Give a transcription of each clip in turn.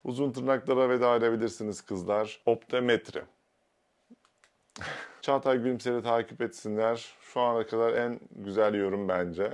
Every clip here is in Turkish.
Uzun tırnaklara veda edebilirsiniz kızlar. Optometri. Çağatay Gülümser'i takip etsinler. Şu ana kadar en güzel yorum bence.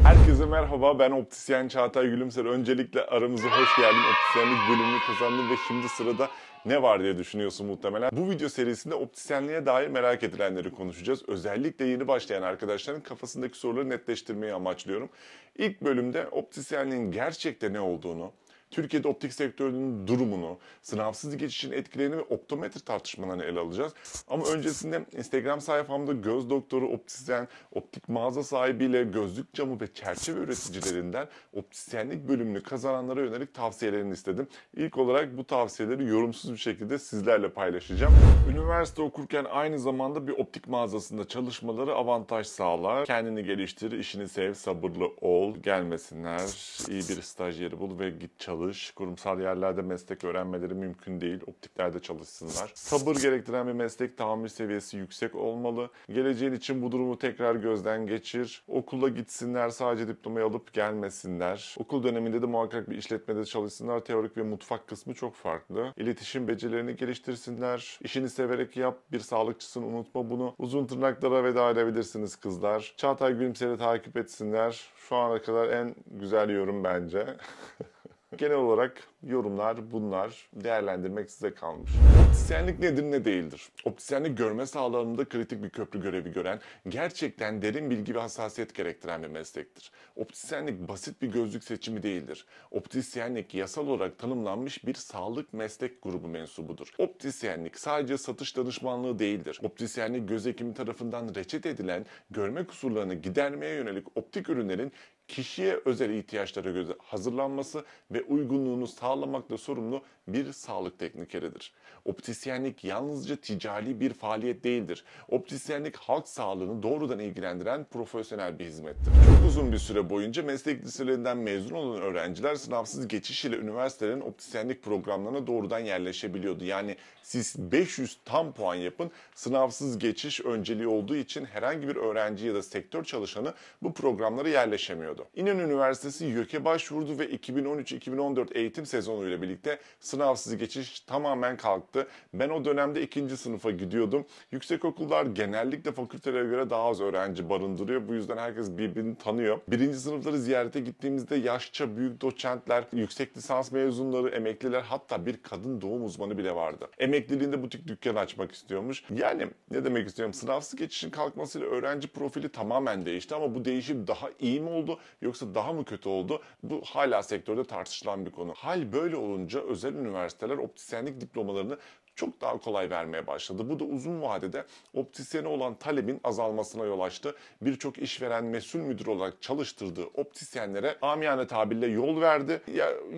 Herkese merhaba, ben optisyen Çağatay Gülümser. Öncelikle aramıza hoş geldin. Optisyenlik bölümünü kazandın ve şimdi sırada ne var diye düşünüyorsun muhtemelen. Bu video serisinde optisyenliğe dair merak edilenleri konuşacağız. Özellikle yeni başlayan arkadaşların kafasındaki soruları netleştirmeyi amaçlıyorum. İlk bölümde optisyenliğin gerçekte ne olduğunu, Türkiye'de optik sektörünün durumunu, sınavsız geçişin etkilerini ve optometri tartışmalarını ele alacağız. Ama öncesinde Instagram sayfamda göz doktoru, optisyen, optik mağaza sahibiyle gözlük camı ve çerçeve üreticilerinden optisyenlik bölümünü kazananlara yönelik tavsiyelerini istedim. İlk olarak bu tavsiyeleri yorumsuz bir şekilde sizlerle paylaşacağım. Üniversite okurken aynı zamanda bir optik mağazasında çalışmaları avantaj sağlar. Kendini geliştir, işini sev, sabırlı ol, gelmesinler, iyi bir staj yeri bul ve git çalış. Kurumsal yerlerde meslek öğrenmeleri mümkün değil. Optiklerde çalışsınlar. Sabır gerektiren bir meslek, tahammül seviyesi yüksek olmalı. Geleceğin için bu durumu tekrar gözden geçir. Okula gitsinler, sadece diplomayı alıp gelmesinler. Okul döneminde de muhakkak bir işletmede çalışsınlar. Teorik ve mutfak kısmı çok farklı. İletişim becerilerini geliştirsinler. İşini severek yap. Bir sağlıkçısın, unutma bunu. Uzun tırnaklara veda edebilirsiniz kızlar. Çağatay Gülümser'i takip etsinler. Şu ana kadar en güzel yorum bence. Genel olarak yorumlar bunlar. Değerlendirmek size kalmış. Optisyenlik nedir ne değildir? Optisyenlik görme sağlığında kritik bir köprü görevi gören, gerçekten derin bilgi ve hassasiyet gerektiren bir meslektir. Optisyenlik basit bir gözlük seçimi değildir. Optisyenlik yasal olarak tanımlanmış bir sağlık meslek grubu mensubudur. Optisyenlik sadece satış danışmanlığı değildir. Optisyenlik göz hekimi tarafından reçete edilen görme kusurlarını gidermeye yönelik optik ürünlerin kişiye özel ihtiyaçlara göre hazırlanması ve uygunluğunu sağlamakla sorumlu bir sağlık teknikeridir. Optisyenlik yalnızca ticari bir faaliyet değildir. Optisyenlik halk sağlığını doğrudan ilgilendiren profesyonel bir hizmettir. Çok uzun bir süre boyunca meslek liselerinden mezun olan öğrenciler sınavsız geçiş ile üniversitelerin optisyenlik programlarına doğrudan yerleşebiliyordu. Yani siz 500 tam puan yapın, sınavsız geçiş önceliği olduğu için herhangi bir öğrenci ya da sektör çalışanı bu programlara yerleşemiyordu. İnönü Üniversitesi YÖK'e başvurdu ve 2013-2014 eğitim sezonuyla birlikte sınavsız geçiş tamamen kalktı. Ben o dönemde 2. sınıfa gidiyordum. Yüksekokullar genellikle fakültelere göre daha az öğrenci barındırıyor. Bu yüzden herkes birbirini tanıyor. 1. sınıfları ziyarete gittiğimizde yaşça büyük doçentler, yüksek lisans mezunları, emekliler, hatta bir kadın doğum uzmanı bile vardı. Emekliliğinde butik dükkan açmak istiyormuş. Yani ne demek istiyorum? Sınavsız geçişin kalkmasıyla öğrenci profili tamamen değişti ama bu değişim daha iyi mi oldu yoksa daha mı kötü oldu? Bu hala sektörde tartışılan bir konu. Hal böyle olunca özel üniversiteler optisyenlik diplomalarını çok daha kolay vermeye başladı. Bu da uzun vadede optisyene olan talebin azalmasına yol açtı. Birçok işveren mesul müdür olarak çalıştırdığı optisyenlere amiyane tabirle yol verdi.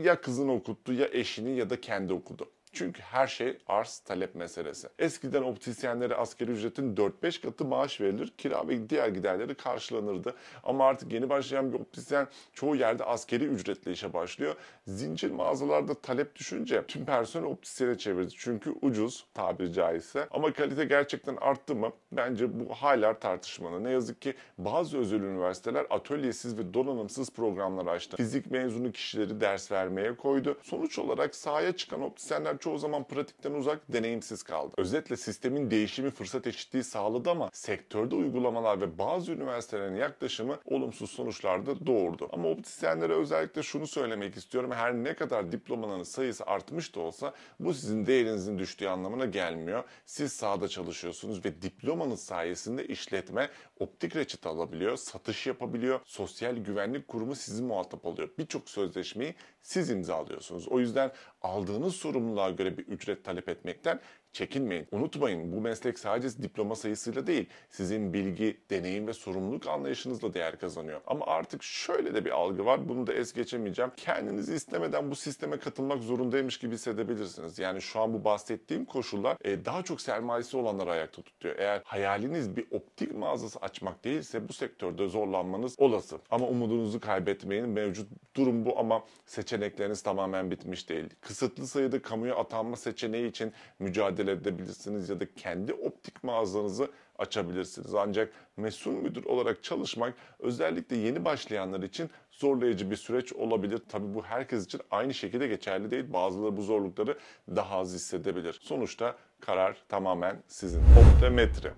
Ya kızını okuttu, ya eşini, ya da kendi okudu. Çünkü her şey arz talep meselesi. Eskiden optisyenlere asgari ücretin 4-5 katı maaş verilir, kira ve diğer giderleri karşılanırdı. Ama artık yeni başlayan bir optisyen çoğu yerde asgari ücretle işe başlıyor. Zincir mağazalarda talep düşünce tüm personel optisyene çevirdi. Çünkü ucuz, tabiri caizse. Ama kalite gerçekten arttı mı? Bence bu hala tartışmalı. Ne yazık ki bazı özel üniversiteler atölyesiz ve donanımsız programlar açtı. Fizik mezunu kişileri ders vermeye koydu. Sonuç olarak sahaya çıkan optisyenler çoğu zaman pratikten uzak, deneyimsiz kaldı. Özetle sistemin değişimi fırsat eşitliği sağladı ama sektörde uygulamalar ve bazı üniversitelerin yaklaşımı olumsuz sonuçlar da doğurdu. Ama optisyenlere özellikle şunu söylemek istiyorum. Her ne kadar diplomanın sayısı artmış da olsa bu sizin değerinizin düştüğü anlamına gelmiyor. Siz sahada çalışıyorsunuz ve diplomanız sayesinde işletme optik reçete alabiliyor, satış yapabiliyor. Sosyal Güvenlik Kurumu sizi muhatap alıyor. Birçok sözleşmeyi siz imzalıyorsunuz. O yüzden aldığınız sorumluluğa göre bir ücret talep etmekten çekinmeyin. Unutmayın, bu meslek sadece diploma sayısıyla değil, sizin bilgi, deneyim ve sorumluluk anlayışınızla değer kazanıyor. Ama artık şöyle de bir algı var, bunu da es geçemeyeceğim. Kendinizi istemeden bu sisteme katılmak zorundaymış gibi hissedebilirsiniz. Yani şu an bu bahsettiğim koşullar daha çok sermayesi olanları ayakta tutuyor. Eğer hayaliniz bir optik mağazası açmak değilse bu sektörde zorlanmanız olası. Ama umudunuzu kaybetmeyin. Mevcut durum bu ama seçenekleriniz tamamen bitmiş değil. Kısıtlı sayıda kamuya atanma seçeneği için mücadele mücadele edebilirsiniz ya da kendi optik mağazanızı açabilirsiniz. Ancak mesul müdür olarak çalışmak özellikle yeni başlayanlar için zorlayıcı bir süreç olabilir. Tabii bu herkes için aynı şekilde geçerli değil. Bazıları bu zorlukları daha az hissedebilir. Sonuçta karar tamamen sizin. Optometri.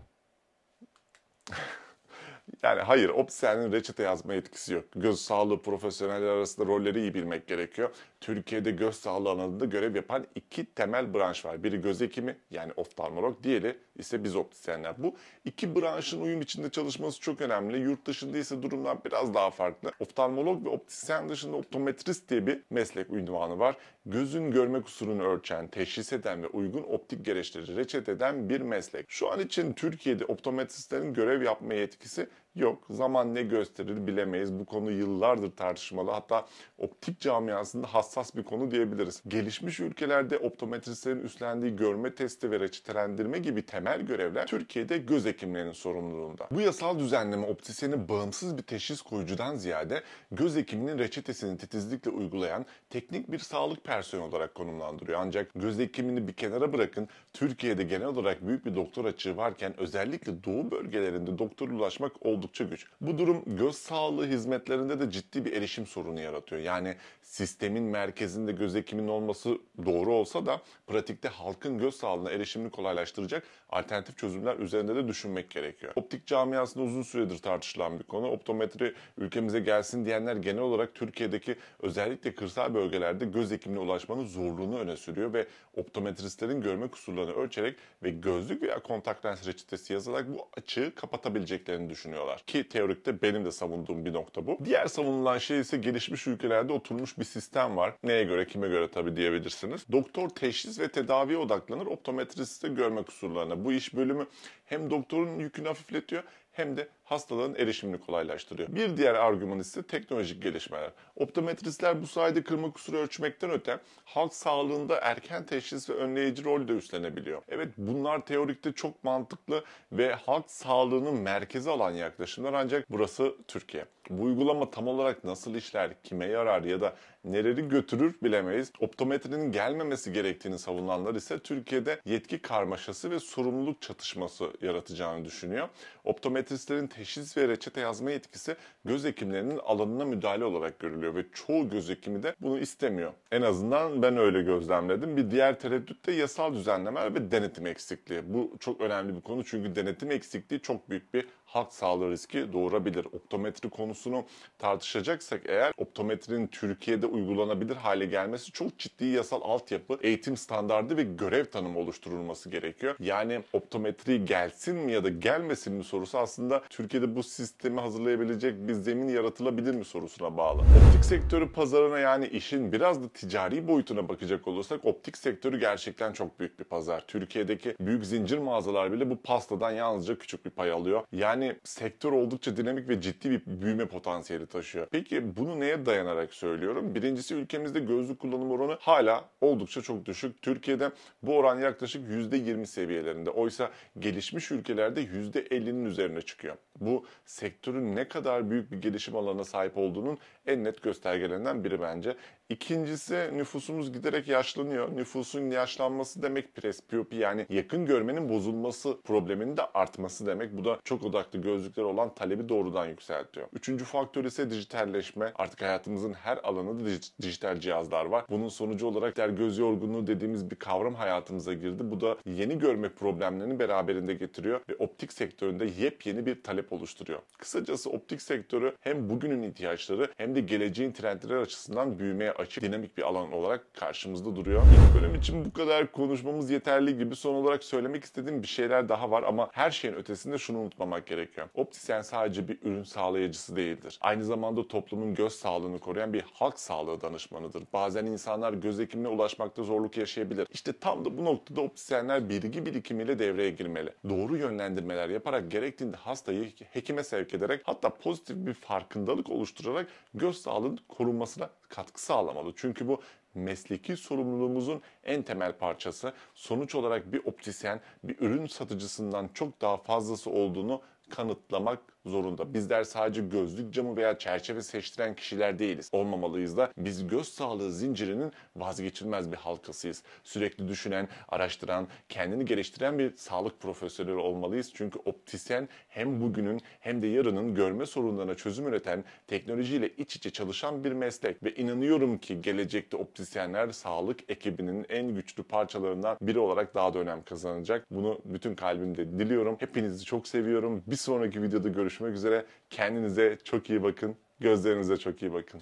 Yani hayır, optisyenlerin reçete yazma etkisi yok. Göz sağlığı profesyoneller arasında rolleri iyi bilmek gerekiyor. Türkiye'de göz sağlığı alanında görev yapan iki temel branş var. Biri göz hekimi yani oftalmolog, diğeri ise biz optisyenler. Bu iki branşın uyum içinde çalışması çok önemli. Yurt dışında ise durumlar biraz daha farklı. Oftalmolog ve optisyen dışında optometrist diye bir meslek unvanı var. Gözün görme kusurunu ölçen, teşhis eden ve uygun optik gereçleri reçete eden bir meslek. Şu an için Türkiye'de optometristlerin görev yapma yetkisi yok. Zaman ne gösterir bilemeyiz. Bu konu yıllardır tartışmalı. Hatta optik camiasında hassas bir konu diyebiliriz. Gelişmiş ülkelerde optometristlerin üstlendiği görme testi ve reçetelendirme gibi temel görevler Türkiye'de göz hekimlerinin sorumluluğunda. Bu yasal düzenleme optisyenin bağımsız bir teşhis koyucudan ziyade göz hekiminin reçetesini titizlikle uygulayan teknik bir sağlık personeli olarak konumlandırıyor. Ancak göz hekimini bir kenara bırakın, Türkiye'de genel olarak büyük bir doktor açığı varken özellikle doğu bölgelerinde doktora ulaşmak oldukça güç. Bu durum göz sağlığı hizmetlerinde de ciddi bir erişim sorunu yaratıyor. Yani sistemin merkezinde göz hekiminin olması doğru olsa da pratikte halkın göz sağlığına erişimini kolaylaştıracak alternatif çözümler üzerinde de düşünmek gerekiyor. Optik camiasında uzun süredir tartışılan bir konu. Optometri ülkemize gelsin diyenler genel olarak Türkiye'deki özellikle kırsal bölgelerde göz hekimine ulaşmanın zorluğunu öne sürüyor ve optometristlerin görme kusurlarını ölçerek ve gözlük veya kontak lens reçetesi yazarak bu açığı kapatabileceklerini düşünüyorlar. Ki teorikte benim de savunduğum bir nokta bu. Diğer savunulan şey ise gelişmiş ülkelerde oturmuş bir sistem var. Neye göre, kime göre tabii diyebilirsiniz. Doktor teşhis ve tedaviye odaklanır, optometrist de görme kusurlarına. Bu iş bölümü hem doktorun yükünü hafifletiyor hem de hastaların erişimini kolaylaştırıyor. Bir diğer argüman ise teknolojik gelişmeler. Optometristler bu sayede kırma kusuru ölçmekten öte halk sağlığında erken teşhis ve önleyici rol de üstlenebiliyor. Evet, bunlar teorikte çok mantıklı ve halk sağlığının merkezi alan yaklaşımlar, ancak burası Türkiye. Bu uygulama tam olarak nasıl işler, kime yarar ya da neleri götürür bilemeyiz. Optometrinin gelmemesi gerektiğini savunanlar ise Türkiye'de yetki karmaşası ve sorumluluk çatışması yaratacağını düşünüyor. Optometristlerin teşhis ve reçete yazma yetkisi göz hekimlerinin alanına müdahale olarak görülüyor ve çoğu göz hekimi de bunu istemiyor. En azından ben öyle gözlemledim. Bir diğer tereddüt de yasal düzenlemeler ve denetim eksikliği. Bu çok önemli bir konu çünkü denetim eksikliği çok büyük bir halk sağlığı riski doğurabilir. Optometri konusunu tartışacaksak eğer, optometrinin Türkiye'de uygulanabilir hale gelmesi çok ciddi yasal altyapı, eğitim standardı ve görev tanımı oluşturulması gerekiyor. Yani optometri gelsin mi ya da gelmesin mi sorusu aslında Türkiye'de bu sistemi hazırlayabilecek bir zemin yaratılabilir mi sorusuna bağlı. Optik sektörü pazarına, yani işin biraz da ticari boyutuna bakacak olursak, optik sektörü gerçekten çok büyük bir pazar. Türkiye'deki büyük zincir mağazalar bile bu pastadan yalnızca küçük bir pay alıyor. Yani sektör oldukça dinamik ve ciddi bir büyüme potansiyeli taşıyor. Peki bunu neye dayanarak söylüyorum? Birincisi, ülkemizde gözlük kullanım oranı hala oldukça çok düşük. Türkiye'de bu oran yaklaşık %20 seviyelerinde. Oysa gelişmiş ülkelerde %50'nin üzerine çıkıyor. Bu sektörün ne kadar büyük bir gelişim alanına sahip olduğunun en net göstergelerinden biri bence. İkincisi, nüfusumuz giderek yaşlanıyor. Nüfusun yaşlanması demek presbiyopi, yani yakın görmenin bozulması probleminin de artması demek. Bu da çok odaklı gözlükleri olan talebi doğrudan yükseltiyor. Üçüncü faktör ise dijitalleşme. Artık hayatımızın her alanında dijital cihazlar var. Bunun sonucu olarak göz yorgunluğu dediğimiz bir kavram hayatımıza girdi. Bu da yeni görme problemlerini beraberinde getiriyor ve optik sektöründe yepyeni bir talep oluşturuyor. Kısacası optik sektörü hem bugünün ihtiyaçları hem de geleceğin trendleri açısından büyümeye açık, dinamik bir alan olarak karşımızda duruyor. İlk bölüm için bu kadar konuşmamız yeterli gibi. Son olarak söylemek istediğim bir şeyler daha var ama her şeyin ötesinde şunu unutmamak gerekiyor. Optisyen sadece bir ürün sağlayıcısı değildir. Aynı zamanda toplumun göz sağlığını koruyan bir halk sağlığı danışmanıdır. Bazen insanlar göz hekimine ulaşmakta zorluk yaşayabilir. İşte tam da bu noktada optisyenler bilgi birikimiyle devreye girmeli. Doğru yönlendirmeler yaparak, gerektiğinde hastayı hekime sevk ederek, hatta pozitif bir farkındalık oluşturarak göz sağlığının korunmasına katkı sağlamalı. Çünkü bu mesleki sorumluluğumuzun en temel parçası. Sonuç olarak bir optisyen bir ürün satıcısından çok daha fazlası olduğunu kanıtlamak zorunda. Bizler sadece gözlük camı veya çerçeve seçtiren kişiler değiliz. Olmamalıyız da. Biz göz sağlığı zincirinin vazgeçilmez bir halkasıyız. Sürekli düşünen, araştıran, kendini geliştiren bir sağlık profesyoneli olmalıyız. Çünkü optisyen hem bugünün hem de yarının görme sorunlarına çözüm üreten, teknolojiyle iç içe çalışan bir meslek. Ve inanıyorum ki gelecekte optisyenler sağlık ekibinin en güçlü parçalarından biri olarak daha da önem kazanacak. Bunu bütün kalbimle diliyorum. Hepinizi çok seviyorum. Bir sonraki videoda görüşmek üzere. Kendinize çok iyi bakın. Gözlerinize çok iyi bakın.